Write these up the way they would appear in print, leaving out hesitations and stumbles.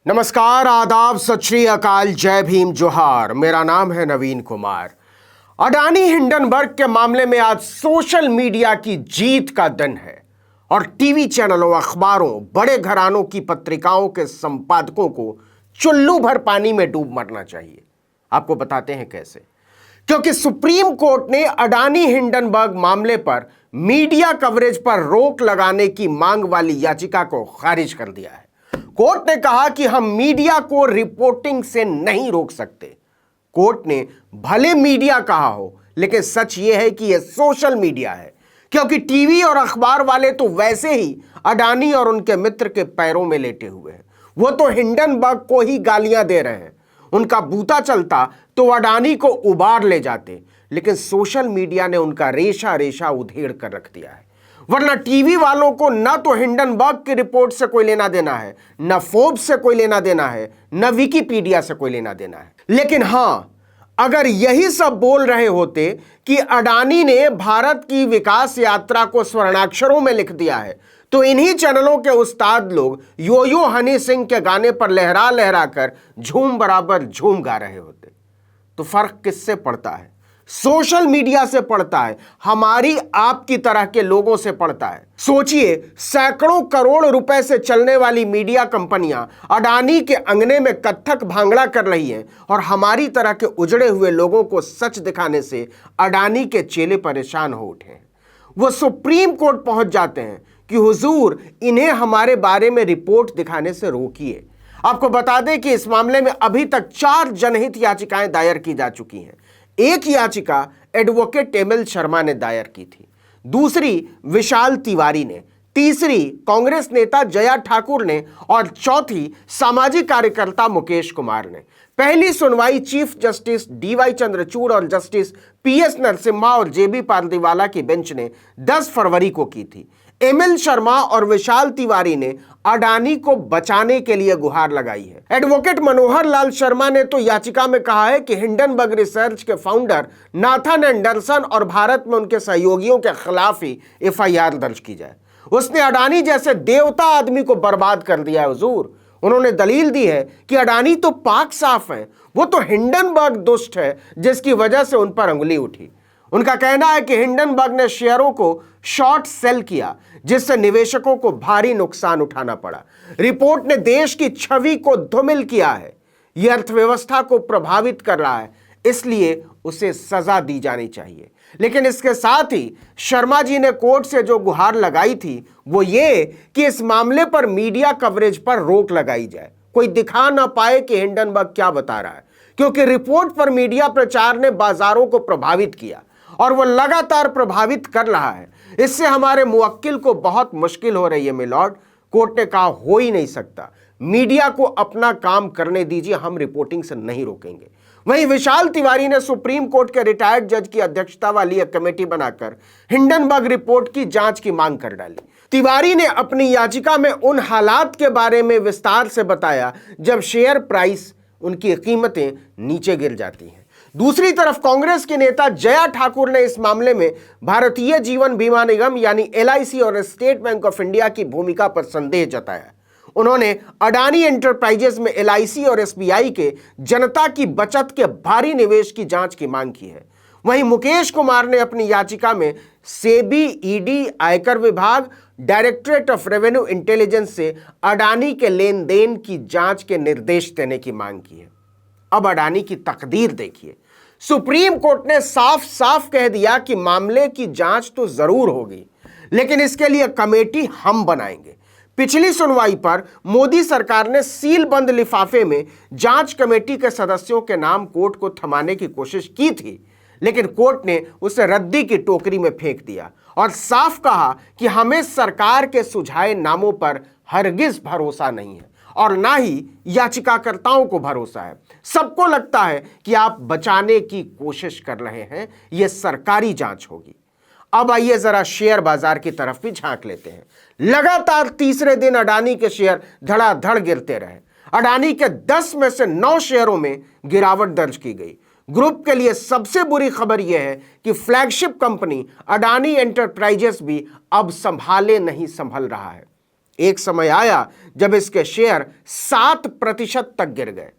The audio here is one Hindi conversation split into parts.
नमस्कार, आदाब, सत श्री अकाल, जय भीम, जोहार। मेरा नाम है नवीन कुमार। अडानी हिंडनबर्ग के मामले में आज सोशल मीडिया की जीत का दिन है और टीवी चैनलों, अखबारों, बड़े घरानों की पत्रिकाओं के संपादकों को चुल्लू भर पानी में डूब मरना चाहिए। आपको बताते हैं कैसे। क्योंकि सुप्रीम कोर्ट ने अडानी हिंडनबर्ग मामले पर मीडिया कवरेज पर रोक लगाने की मांग वाली याचिका को खारिज कर दिया है। कोर्ट ने कहा कि हम मीडिया को रिपोर्टिंग से नहीं रोक सकते। कोर्ट ने भले मीडिया कहा हो, लेकिन सच यह है कि यह सोशल मीडिया है, क्योंकि टीवी और अखबार वाले तो वैसे ही अडानी और उनके मित्र के पैरों में लेटे हुए हैं। वो तो हिंडनबर्ग को ही गालियां दे रहे हैं। उनका बूता चलता तो अडानी को उबार ले जाते, लेकिन सोशल मीडिया ने उनका रेशा रेशा उधेड़ कर रख दिया है। वरना टीवी वालों को न तो हिंडनबर्ग की रिपोर्ट से कोई लेना देना है, न फोर्ब्स से कोई लेना देना है, न विकिपीडिया से कोई लेना देना है। लेकिन हां, अगर यही सब बोल रहे होते कि अडानी ने भारत की विकास यात्रा को स्वर्णाक्षरों में लिख दिया है, तो इन्हीं चैनलों के उस्ताद लोग यो यो हनी सिंह के गाने पर लहरा लहरा कर झूम बराबर झूम गा रहे होते। तो फर्क किससे पड़ता है? सोशल मीडिया से पड़ता है, हमारी आपकी तरह के लोगों से पड़ता है। सोचिए, सैकड़ों करोड़ रुपए से चलने वाली मीडिया कंपनियां अडानी के अंगने में कत्थक भांगड़ा कर रही हैं और हमारी तरह के उजड़े हुए लोगों को सच दिखाने से अडानी के चेले परेशान हो उठे हैं। वो सुप्रीम कोर्ट पहुंच जाते हैं कि हुजूर, इन्हें हमारे बारे में रिपोर्ट दिखाने से रोकिए। आपको बता दें कि इस मामले में अभी तक 4 जनहित याचिकाएं दायर की जा चुकी हैं। एक याचिका एडवोकेट एमएल शर्मा ने दायर की थी, दूसरी विशाल तिवारी ने, तीसरी कांग्रेस नेता जया ठाकुर ने और चौथी सामाजिक कार्यकर्ता मुकेश कुमार ने। पहली सुनवाई चीफ जस्टिस डीवाई चंद्रचूड़ और जस्टिस पीएस नरसिम्हा और जेबी पारदीवाला की बेंच ने 10 फरवरी को की थी। एमएल शर्मा और विशाल तिवारी ने अडानी को बचाने के लिए गुहार लगाई है। एडवोकेट मनोहर लाल शर्मा ने तो याचिका में कहा है कि हिंडनबर्ग रिसर्च के फाउंडर नाथन एंडरसन और भारत में उनके सहयोगियों के खिलाफ ही एफआईआर दर्ज की जाए। उसने अडानी जैसे देवता आदमी को बर्बाद कर दिया है हुजूर। उन्होंने दलील दी है कि अडानी तो पाक साफ है, वो तो हिंडनबर्ग दुष्ट है जिसकी वजह से उन पर अंगुली उठी। उनका कहना है कि हिंडनबर्ग ने शेयरों को शॉर्ट सेल किया, जिससे निवेशकों को भारी नुकसान उठाना पड़ा। रिपोर्ट ने देश की छवि को धूमिल किया है, यह अर्थव्यवस्था को प्रभावित कर रहा है, इसलिए उसे सजा दी जानी चाहिए। लेकिन इसके साथ ही शर्मा जी ने कोर्ट से जो गुहार लगाई थी वो ये कि इस मामले पर मीडिया कवरेज पर रोक लगाई जाए। कोई दिखा ना पाए कि हिंडनबर्ग क्या बता रहा है, क्योंकि रिपोर्ट पर मीडिया प्रचार ने बाजारों को प्रभावित किया और वो लगातार प्रभावित कर रहा है। इससे हमारे मुवक्किल को बहुत मुश्किल हो रही है मिलॉर्ड। कोर्ट ने कहा हो ही नहीं सकता, मीडिया को अपना काम करने दीजिए, हम रिपोर्टिंग से नहीं रोकेंगे। वहीं विशाल तिवारी ने सुप्रीम कोर्ट के रिटायर्ड जज की अध्यक्षता वाली एक कमेटी बनाकर हिंडनबर्ग रिपोर्ट की जांच की मांग कर डाली। तिवारी ने अपनी याचिका में उन हालात के बारे में विस्तार से बताया जब शेयर प्राइस, उनकी कीमतें नीचे गिर जाती हैं। दूसरी तरफ कांग्रेस की नेता जया ठाकुर ने इस मामले में भारतीय जीवन बीमा निगम यानी एलआईसी और स्टेट बैंक ऑफ इंडिया की भूमिका पर संदेह जताया। उन्होंने अडानी एंटरप्राइजेस में एलआईसी और एसबीआई के जनता की बचत के भारी निवेश की जांच की मांग की है। वहीं मुकेश कुमार ने अपनी याचिका में सेबी, ईडी, आयकर विभाग, डायरेक्टरेट ऑफ रेवेन्यू इंटेलिजेंस से अडानी के लेन देन की जांच के निर्देश देने की मांग की है। अब अडानी की तकदीर देखिए। सुप्रीम कोर्ट ने साफ साफ कह दिया कि मामले की जांच तो जरूर होगी, लेकिन इसके लिए कमेटी हम बनाएंगे। पिछली सुनवाई पर मोदी सरकार ने सील बंद लिफाफे में जांच कमेटी के सदस्यों के नाम कोर्ट को थमाने की कोशिश की थी, लेकिन कोर्ट ने उसे रद्दी की टोकरी में फेंक दिया और साफ कहा कि हमें सरकार के सुझाए नामों पर हरगिज भरोसा नहीं है और ना ही याचिकाकर्ताओं को भरोसा है। सबको लगता है कि आप बचाने की कोशिश कर रहे हैं, यह सरकारी जांच होगी। अब आइए जरा शेयर बाजार की तरफ भी झांक लेते हैं। लगातार तीसरे दिन अडानी के शेयर धड़ाधड़ गिरते रहे। अडानी के 10 में से 9 शेयरों में गिरावट दर्ज की गई। ग्रुप के लिए सबसे बुरी खबर यह है कि फ्लैगशिप कंपनी अडानी एंटरप्राइजेस भी अब संभाले नहीं संभल रहा है। एक समय आया जब इसके शेयर 7% तक गिर गए।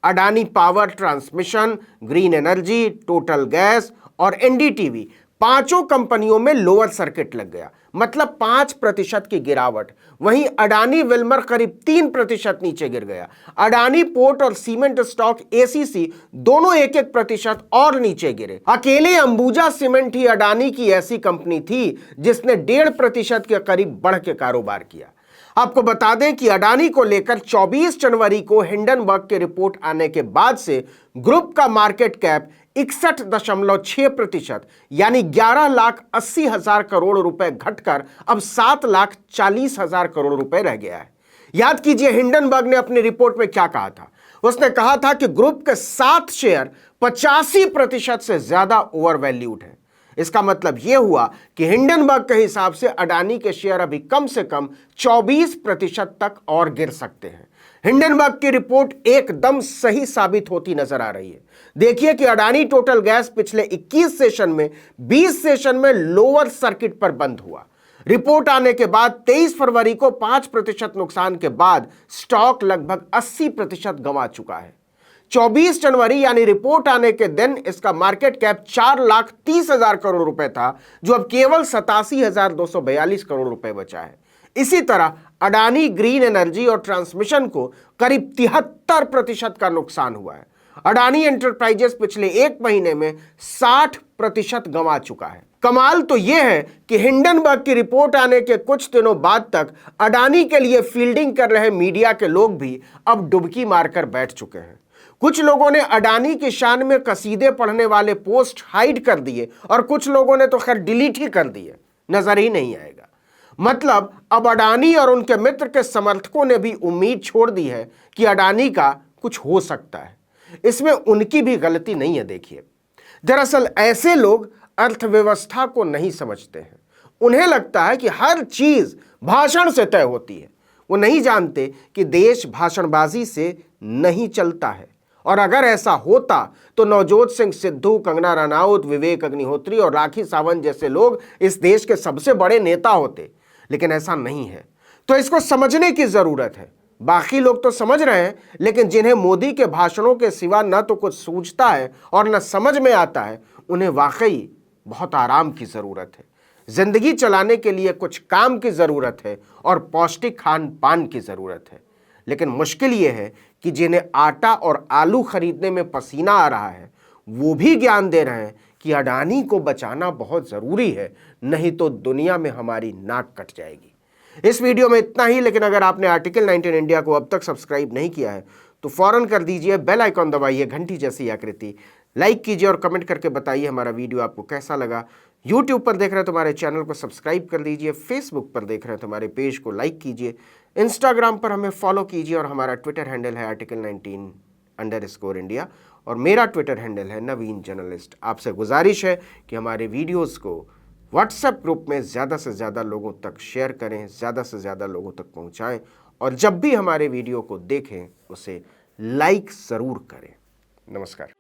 Adani power transmission, green energy, total gas और एनडीटीवी पांचों कंपनियों में लोअर सर्किट लग गया, मतलब 5% की गिरावट। वहीं अडानी विल्मर करीब 3% नीचे गिर गया। अडानी पोर्ट और सीमेंट स्टॉक एसीसी दोनों 1-1% और नीचे गिरे। अकेले अंबुजा सीमेंट ही अडानी की ऐसी कंपनी थी जिसने 1.5% के करीब बढ़ के कारोबार किया। आपको बता दें कि अडानी को लेकर 24 जनवरी को हिंडनबर्ग की रिपोर्ट आने के बाद से ग्रुप का मार्केट कैप 61.6% यानी 11,80,000 करोड़ रुपए घटकर अब 7,40,000 करोड़ रुपए रह गया है। याद कीजिए हिंडनबर्ग ने अपनी रिपोर्ट में क्या कहा था। उसने कहा था कि ग्रुप के 7 शेयर 85% से ज्यादा ओवर वैल्यूड है। इसका मतलब यह हुआ कि हिंडनबर्ग के हिसाब से अडानी के शेयर अभी कम से कम 24% तक और गिर सकते हैं। हिंडनबर्ग की रिपोर्ट एकदम सही साबित होती नजर आ रही है। देखिए कि अडानी टोटल गैस पिछले 21 सेशन में 20 सेशन में लोअर सर्किट पर बंद हुआ। रिपोर्ट आने के बाद 23 फरवरी को 5% नुकसान के बाद स्टॉक लगभग 80% गंवा चुका है। 24 जनवरी यानी रिपोर्ट आने के दिन इसका मार्केट कैप 4,30,000 करोड़ रुपए था, जो अब केवल 87,242 करोड़ रुपए बचा है। इसी तरह अडानी ग्रीन एनर्जी और ट्रांसमिशन को करीब 73% का नुकसान हुआ है। अडानी एंटरप्राइजेस पिछले एक महीने में 60% गंवा चुका है। कमाल तो यह है कि हिंडनबर्ग की रिपोर्ट आने के कुछ दिनों बाद तक अडानी के लिए फील्डिंग कर रहे मीडिया के लोग भी अब डुबकी मारकर बैठ चुके हैं। कुछ लोगों ने अडानी की शान में कसीदे पढ़ने वाले पोस्ट हाइड कर दिए और कुछ लोगों ने तो खैर डिलीट ही कर दिए, नजर ही नहीं आएगा। मतलब अब अडानी और उनके मित्र के समर्थकों ने भी उम्मीद छोड़ दी है कि अडानी का कुछ हो सकता है। इसमें उनकी भी गलती नहीं है। देखिए, दरअसल ऐसे लोग अर्थव्यवस्था को नहीं समझते हैं। उन्हें लगता है कि हर चीज भाषण से तय होती है। वो नहीं जानते कि देश भाषणबाजी से नहीं चलता है। और अगर ऐसा होता तो नवजोत सिंह सिद्धू, कंगना रनौत, विवेक अग्निहोत्री और राखी सावंत जैसे लोग इस देश के सबसे बड़े नेता होते। लेकिन ऐसा नहीं है, तो इसको समझने की जरूरत है। बाकी लोग तो समझ रहे हैं, लेकिन जिन्हें मोदी के भाषणों के सिवा न तो कुछ सूझता है और न समझ में आता है, उन्हें वाकई बहुत आराम की जरूरत है। जिंदगी चलाने के लिए कुछ काम की जरूरत है और पौष्टिक खान पान की जरूरत है। लेकिन मुश्किल यह है कि जिन्हें आटा और आलू खरीदने में पसीना आ रहा है, वो भी ज्ञान दे रहे हैं कि अडानी को बचाना बहुत जरूरी है, नहीं तो दुनिया में हमारी नाक कट जाएगी। इस वीडियो में इतना ही, लेकिन अगर आपने आर्टिकल 19 इंडिया को अब तक सब्सक्राइब नहीं किया है तो फौरन कर दीजिए, बेल आइकॉन दबाइए, घंटी जैसी आकृति, लाइक कीजिए और कमेंट करके बताइए हमारा वीडियो आपको कैसा लगा। यूट्यूब पर देख रहे हैं तो हमारे चैनल को सब्सक्राइब कर लीजिए, फेसबुक पर देख रहे हैं तो हमारे पेज को लाइक कीजिए, इंस्टाग्राम पर हमें फॉलो कीजिए और हमारा ट्विटर हैंडल है आर्टिकल 19_इंडिया और मेरा ट्विटर हैंडल है नवीन जर्नलिस्ट। आपसे गुजारिश है कि हमारे वीडियोज़ को व्हाट्सएप ग्रुप में ज़्यादा से ज़्यादा लोगों तक शेयर करें, ज़्यादा से ज़्यादा लोगों तक पहुँचाएँ और जब भी हमारे वीडियो को देखें उसे लाइक ज़रूर करें। नमस्कार।